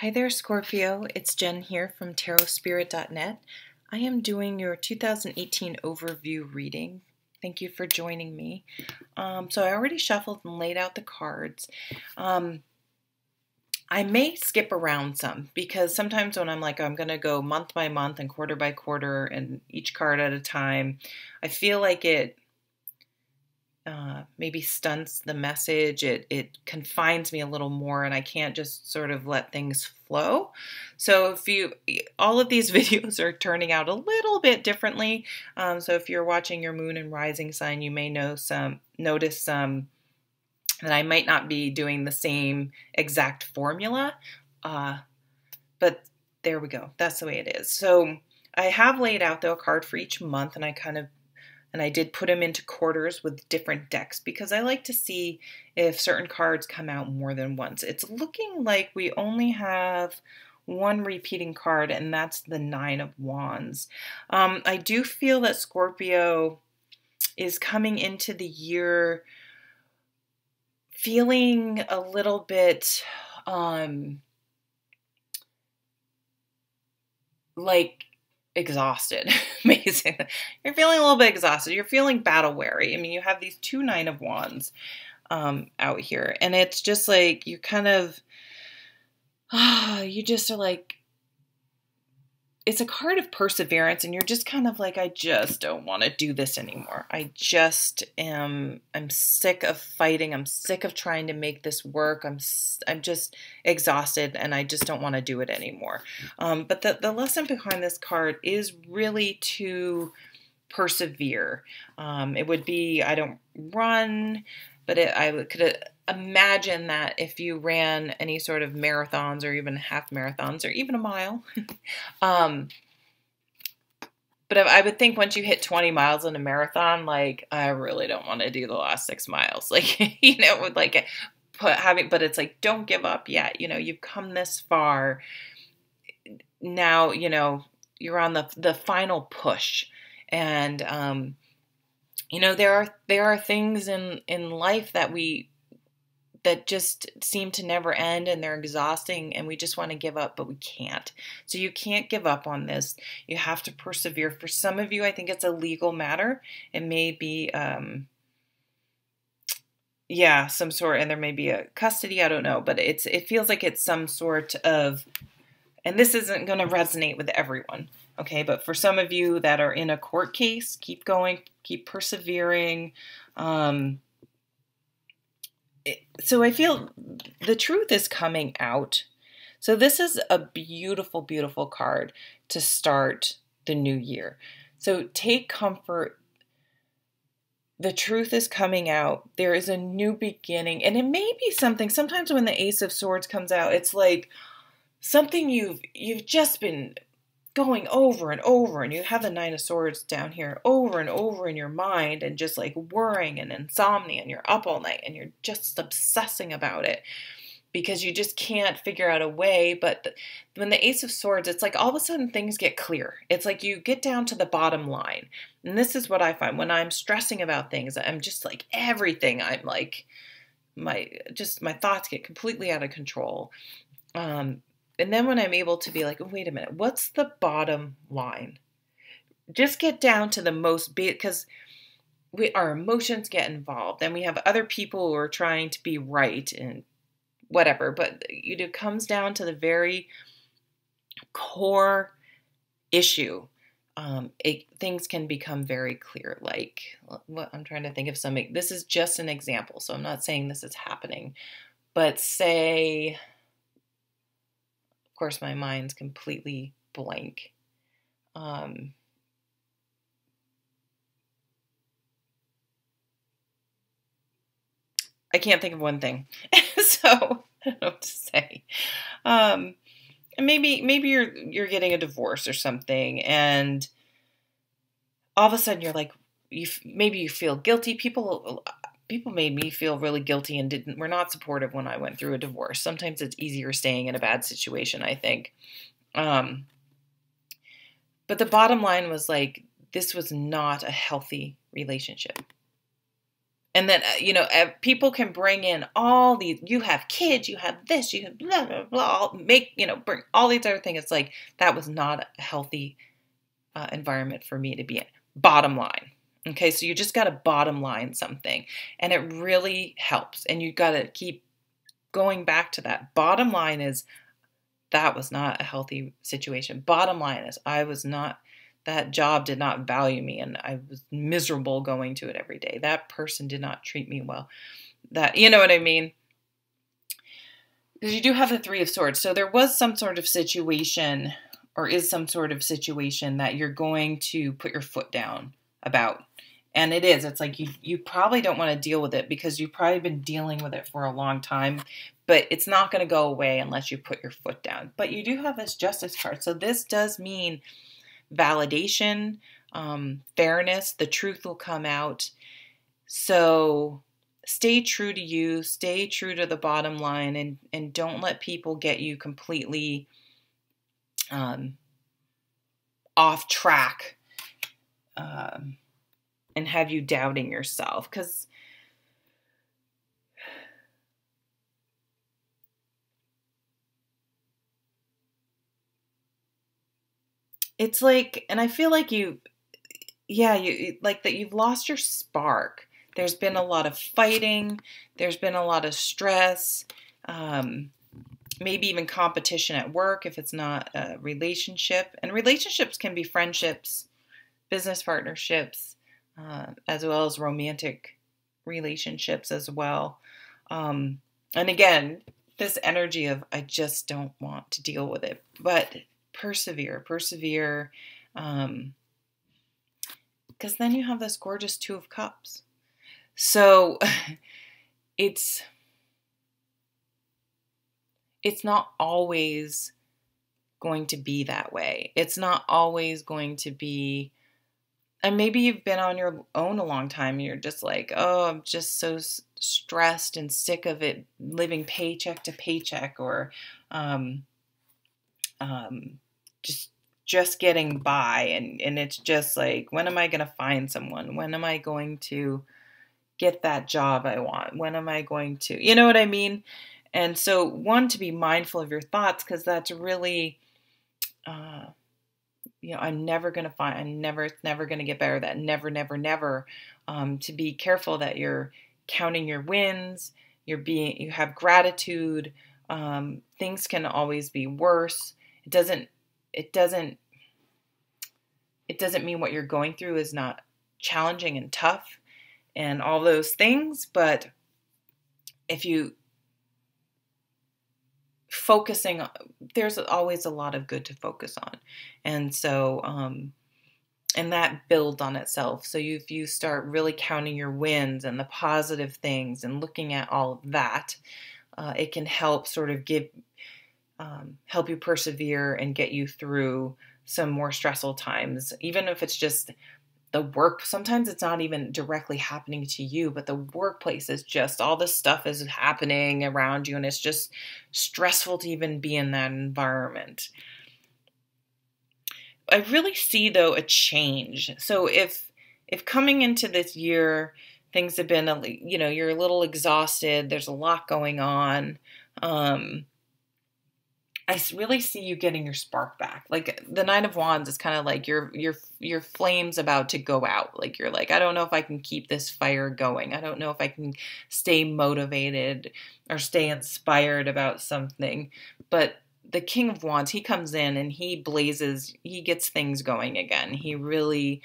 Hi there, Scorpio. It's Jen here from tarotspirit.net. I am doing your 2018 overview reading. Thank you for joining me. So I already shuffled and laid out the cards. I may skip around some because sometimes when I'm like, I'm going to go month by month and quarter by quarter and each card at a time, I feel like it maybe stunts the message. It confines me a little more and I can't just sort of let things flow. So all of these videos are turning out a little bit differently. So if you're watching your moon and rising sign, you may notice that I might not be doing the same exact formula. But there we go. That's the way it is. So I have laid out though a card for each month, and I did put them into quarters with different decks because I like to see if certain cards come out more than once. It's looking like we only have one repeating card, and that's the Nine of Wands. I do feel that Scorpio is coming into the year feeling a little bit like exhausted, basically. You're feeling a little bit exhausted. You're feeling battle weary. I mean, you have these two Nine of Wands out here, and it's just like you kind of, you just are like, it's a card of perseverance, and you're just kind of like, I just don't want to do this anymore. I'm sick of fighting. I'm sick of trying to make this work. I'm just exhausted, and I just don't want to do it anymore. But the lesson behind this card is really to persevere. It would be, I don't run, but I could imagine that if you ran any sort of marathons or even half marathons or even a mile, but I would think once you hit 20 miles in a marathon, like, I really don't want to do the last 6 miles. Like, with like but it's like, don't give up yet. You've come this far. Now, you're on the final push. And, there are things in life that just seem to never end, and they're exhausting, and we just want to give up, but we can't. So you can't give up on this. You have to persevere. For some of you, I think it's a legal matter. It may be, some sort, and there may be a custody, I don't know, but it feels like it's some sort of, and this isn't going to resonate with everyone, okay? But for some of you that are in a court case, keep going, keep persevering. So I feel the truth is coming out. So this is a beautiful, beautiful card to start the new year. So take comfort. The truth is coming out. There is a new beginning. And it may be something, sometimes when the Ace of Swords comes out, it's like something you've just been going over and over, and you have the Nine of Swords down here over and over in your mind, and just like worrying and insomnia, and you're up all night and you're just obsessing about it because you just can't figure out a way. But when the Ace of Swords, it's like all of a sudden things get clear. It's like you get down to the bottom line. And this is what I find when I'm stressing about things. I'm just like everything. I'm like, my thoughts get completely out of control. And then when I'm able to be like, oh, wait a minute, what's the bottom line? Just get down to the most basic, because our emotions get involved, and we have other people who are trying to be right and whatever. But it comes down to the very core issue. Things can become very clear. Like, what I'm trying to think of something. This is just an example, so I'm not saying this is happening, but say, of course, my mind's completely blank. I can't think of one thing. So I don't know what to say. And maybe you're getting a divorce or something, and all of a sudden you're like, maybe you feel guilty. People made me feel really guilty and were not supportive when I went through a divorce. Sometimes it's easier staying in a bad situation, I think. But the bottom line was like, this was not a healthy relationship. And then, people can bring in all these, you have kids, you have this, you have blah, blah, blah, bring all these other things. It's like, that was not a healthy environment for me to be in. Bottom line. Okay, so you just got to bottom line something, and it really helps. And you got to keep going back to that. Bottom line is, that was not a healthy situation. Bottom line is, that job did not value me, and I was miserable going to it every day. That person did not treat me well. You know what I mean? Because you do have the Three of Swords. So there was some sort of situation, or is some sort of situation, that you're going to put your foot down about. And it is. It's like you probably don't want to deal with it, because you've probably been dealing with it for a long time. But it's not going to go away unless you put your foot down. But you do have this Justice card. So this does mean validation, fairness. The truth will come out. So stay true to you. Stay true to the bottom line. And don't let people get you completely off track. And have you doubting yourself, because it's like, and I feel like like that you've lost your spark. There's been a lot of fighting. There's been a lot of stress, maybe even competition at work if it's not a relationship. And relationships can be friendships, business partnerships, as well as romantic relationships as well. And again, this energy of, I just don't want to deal with it, but persevere. Because then you have this gorgeous Two of Cups. So it's not always going to be that way. It's not always going to be. And maybe you've been on your own a long time, and you're just like, oh, I'm just so stressed and sick of it, living paycheck to paycheck, or just getting by. And it's just like, when am I going to find someone? When am I going to get that job I want? When am I going to, you know what I mean? And so, one, to be mindful of your thoughts, because that's really... I'm never going to find, it's never going to get better. That never, never, never, to be careful that you're counting your wins, you have gratitude. Things can always be worse. It doesn't mean what you're going through is not challenging and tough and all those things. But if you focusing, there's always a lot of good to focus on. And so, and that builds on itself. So if you start really counting your wins and the positive things and looking at all of that, it can help sort of help you persevere and get you through some more stressful times. Even if it's just the work, sometimes it's not even directly happening to you, but the workplace is just, all this stuff is happening around you, and it's just stressful to even be in that environment. I really see, though, a change. So if coming into this year, things have been, you're a little exhausted, there's a lot going on, I really see you getting your spark back. Like the Nine of Wands is kind of like your flame's about to go out. Like you're like, I don't know if I can keep this fire going. I don't know if I can stay motivated or stay inspired about something. But the King of Wands, he comes in and he gets things going again. He really,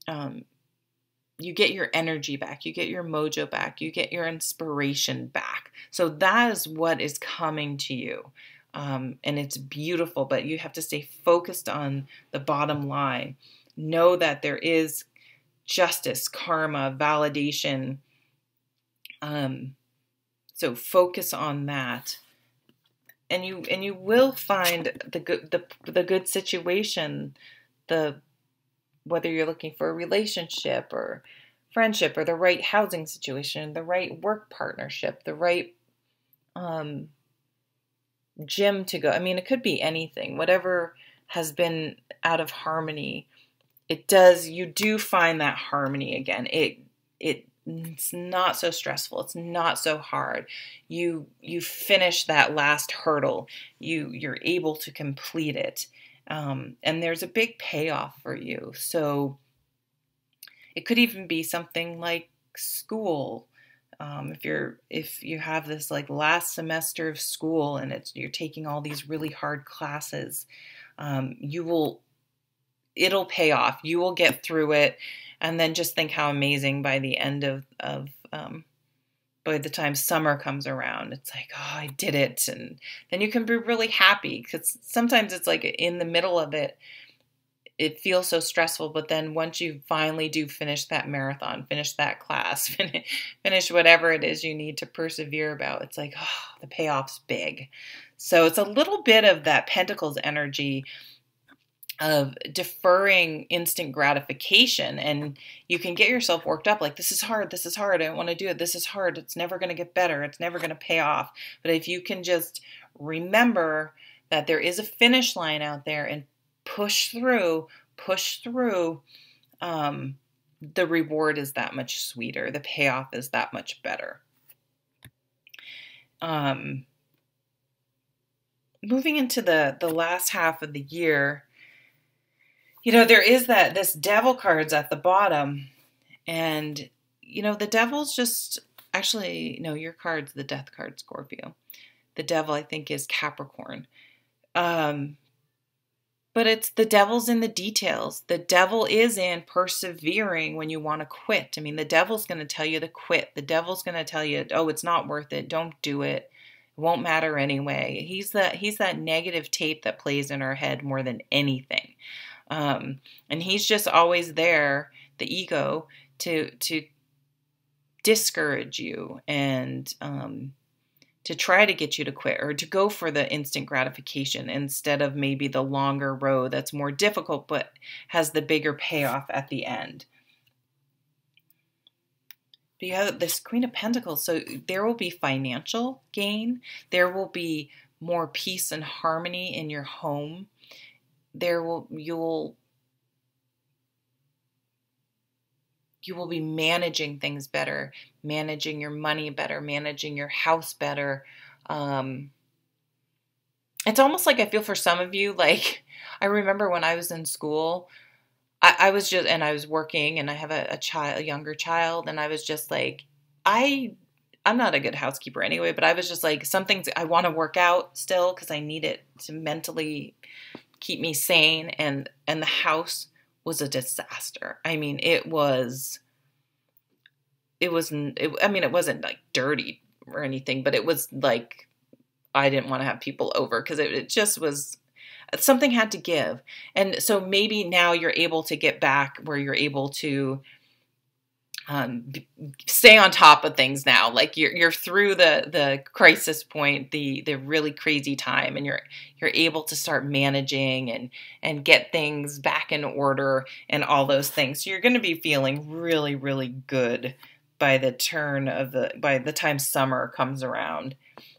you get your energy back. You get your mojo back. You get your inspiration back. So that is what is coming to you. And it's beautiful, but you have to stay focused on the bottom line. Know that there is justice, karma, validation. So focus on that, and you will find the good situation. Whether you're looking for a relationship or friendship, or the right housing situation, the right work partnership, the right gym to go. I mean, it could be anything. Whatever has been out of harmony, you do find that harmony again. It it's not so stressful. It's not so hard. You finish that last hurdle. You're able to complete it. And there's a big payoff for you. So it could even be something like school. If you have this like last semester of school and you're taking all these really hard classes, it'll pay off. You will get through it, and then just think how amazing by the end by the time summer comes around, it's like, oh, I did it, and then you can be really happy, because sometimes it's like in the middle of it, it feels so stressful, but then once you finally do finish that marathon, finish that class, finish whatever it is you need to persevere about, it's like, oh, the payoff's big. So it's a little bit of that Pentacles energy of deferring instant gratification, and you can get yourself worked up like, this is hard, I don't want to do it, this is hard, it's never going to get better, it's never going to pay off. But if you can just remember that there is a finish line out there and push through, the reward is that much sweeter, the payoff is that much better. Moving into the last half of the year, there is this devil card's at the bottom, and, the devil's just, actually, no, your card's the death card, Scorpio. The devil, I think, is Capricorn. But it's the devil's in the details. The devil is in persevering when you want to quit. I mean, the devil's going to tell you to quit. The devil's going to tell you, oh, it's not worth it. Don't do it. It won't matter anyway. He's that negative tape that plays in our head more than anything. And he's just always there, the ego, to discourage you and to try to get you to quit or to go for the instant gratification instead of maybe the longer road that's more difficult but has the bigger payoff at the end. But you have this Queen of Pentacles, so there will be financial gain. There will be more peace and harmony in your home. You will be managing things better, managing your money better, managing your house better. It's almost like I feel for some of you, like I remember when I was in school, I was working, and I have a younger child, and I was just like, I'm not a good housekeeper anyway, but I was just like, some things I want to work out still because I need it to mentally keep me sane, and the house was a disaster. I mean, it wasn't like dirty or anything, but it was like, I didn't want to have people over because it just was, something had to give. And so maybe now you're able to get back where you're able to stay on top of things now. Like you're through the crisis point, the really crazy time, and you're able to start managing and get things back in order and all those things. So you're going to be feeling really, really good by the time summer comes around.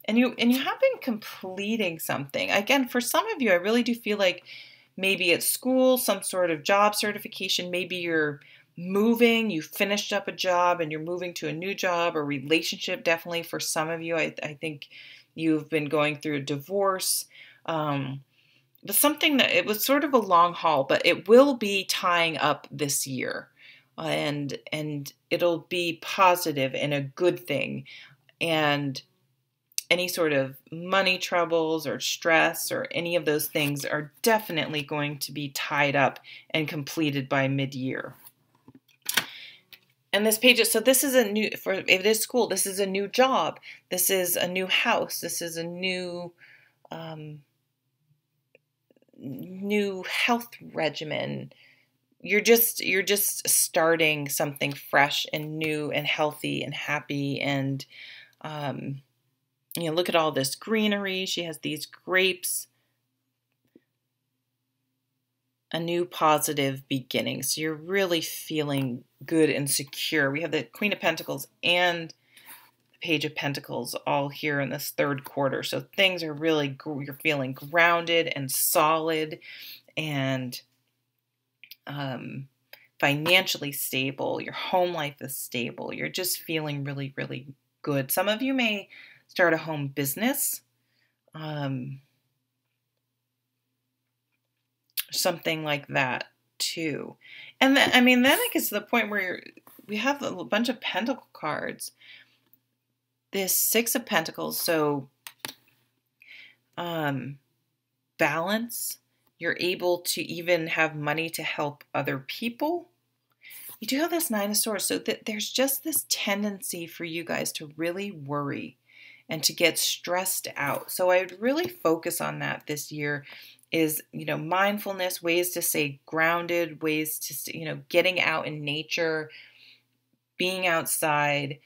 And you have been completing something. Again, for some of you, I really do feel like maybe it's school, some sort of job certification, maybe you're moving, you finished up a job and you're moving to a new job, or relationship. Definitely for some of you, I think you've been going through a divorce. But something that it was sort of a long haul, but it will be tying up this year, and it'll be positive and a good thing. And any sort of money troubles or stress or any of those things are definitely going to be tied up and completed by mid-year. And this page, so this is if it is school, this is a new job. This is a new house. This is a new health regimen. You're just starting something fresh and new and healthy and happy. And, look at all this greenery. She has these grapes. A new positive beginning. So you're really feeling good and secure. We have the Queen of Pentacles and the Page of Pentacles all here in this third quarter. So things are really, you're feeling grounded and solid, and financially stable. Your home life is stable. You're just feeling really, really good. Some of you may start a home business. Something like that too. And then, then it gets to the point where we have a bunch of pentacle cards. This Six of Pentacles, so balance. You're able to even have money to help other people. You do have this Nine of Swords, so there's just this tendency for you guys to really worry and to get stressed out. So I would really focus on that this year. Is, mindfulness, ways to stay grounded, ways to, getting out in nature, being outside,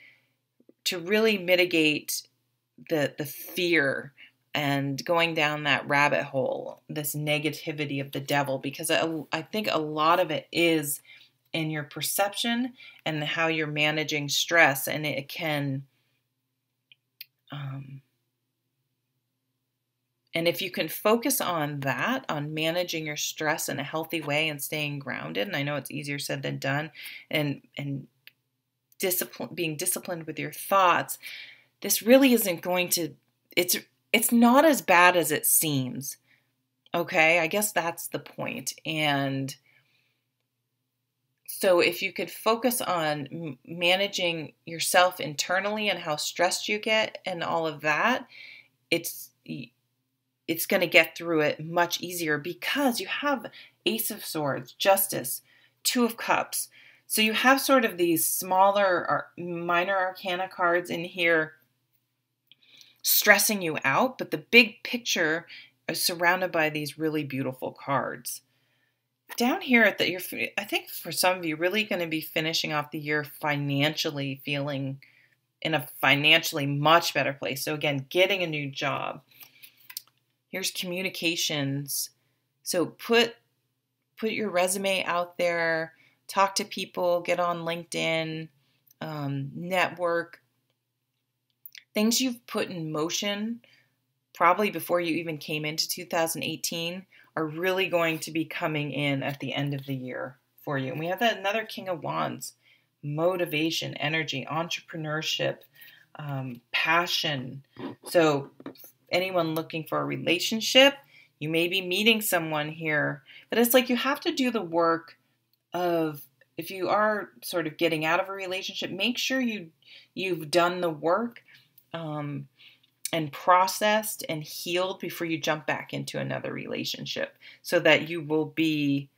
to really mitigate the fear and going down that rabbit hole, this negativity of the devil, because I think a lot of it is in your perception and how you're managing stress, and it can, and if you can focus on that, on managing your stress in a healthy way and staying grounded, and I know it's easier said than done, and being disciplined with your thoughts, this really isn't going to, it's not as bad as it seems. Okay, I guess that's the point. And so if you could focus on managing yourself internally and how stressed you get and all of that, it's going to get through it much easier because you have Ace of Swords, Justice, Two of Cups. So you have sort of these smaller or minor arcana cards in here stressing you out, but the big picture is surrounded by these really beautiful cards. Down here I think for some of you, really going to be finishing off the year financially, feeling in a financially much better place. So again, getting a new job. Here's communications. So put your resume out there, talk to people, get on LinkedIn, network. Things you've put in motion probably before you even came into 2018 are really going to be coming in at the end of the year for you. And we have another King of Wands, motivation, energy, entrepreneurship, passion. So anyone looking for a relationship, you may be meeting someone here, but it's like you have to do the work of, if you are sort of getting out of a relationship, make sure you've done the work and processed and healed before you jump back into another relationship, so that you will be,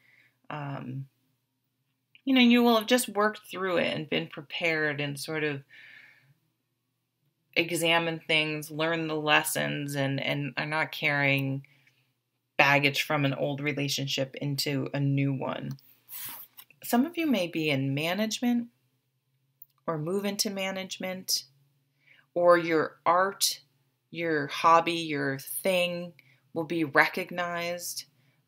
you will have just worked through it and been prepared and sort of examine things, learn the lessons, and are not carrying baggage from an old relationship into a new one. Some of you may be in management or move into management, or your art, your hobby, your thing will be recognized,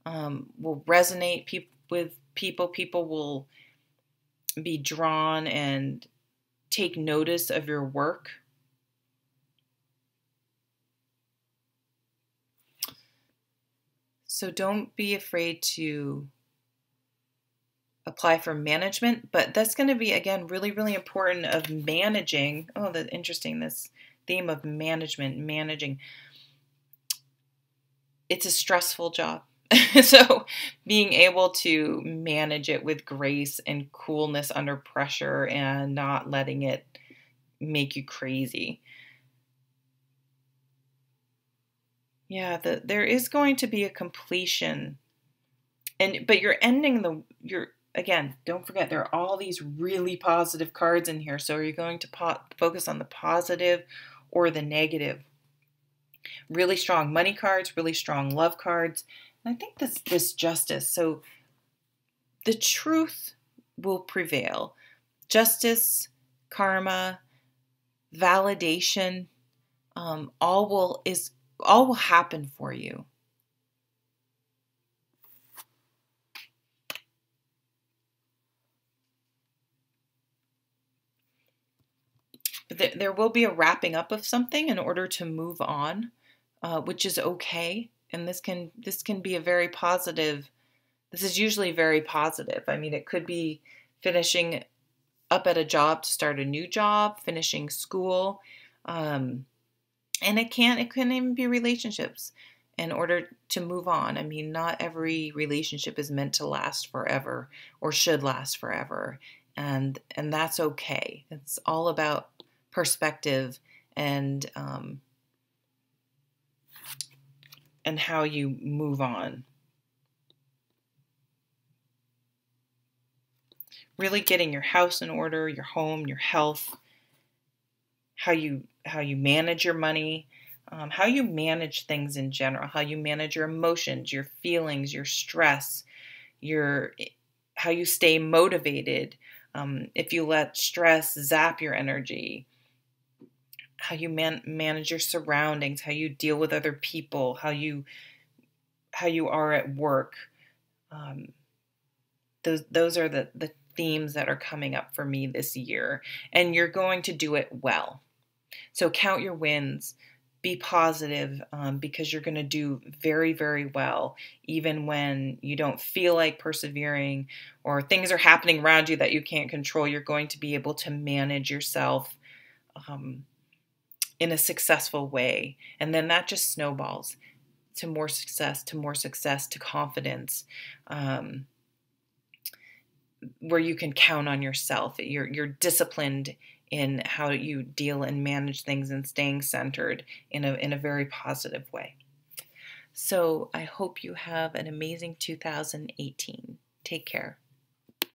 will resonate with people. People will be drawn and take notice of your work. So don't be afraid to apply for management, but that's going to be, again, really, really important of managing. Oh, that's interesting, this theme of managing. It's a stressful job. So being able to manage it with grace and coolness under pressure and not letting it make you crazy. Yeah, there is going to be a completion, but you're ending again, don't forget, there are all these really positive cards in here. So are you going to focus on the positive or the negative? Really strong money cards, really strong love cards. And I think this Justice. So the truth will prevail. Justice, karma, validation, all will happen for you. But there will be a wrapping up of something in order to move on, which is okay. And this can be a very positive. This is usually very positive. I mean, it could be finishing up at a job to start a new job, finishing school, and it can even be relationships in order to move on. I mean, not every relationship is meant to last forever or should last forever, and that's okay. It's all about perspective and how you move on. Really getting your house in order, your home, your health, how you manage your money, how you manage things in general, how you manage your emotions, your feelings, your stress, how you stay motivated. If you let stress zap your energy, how you manage your surroundings, how you deal with other people, how you are at work. Those are the themes that are coming up for me this year, and you're going to do it well. So count your wins, be positive, because you're going to do very, very well, even when you don't feel like persevering or things are happening around you that you can't control. You're going to be able to manage yourself in a successful way, and then that just snowballs to more success, to confidence, where you can count on yourself. You're disciplined in how you deal and manage things and staying centered in a very positive way. So I hope you have an amazing 2018. Take care.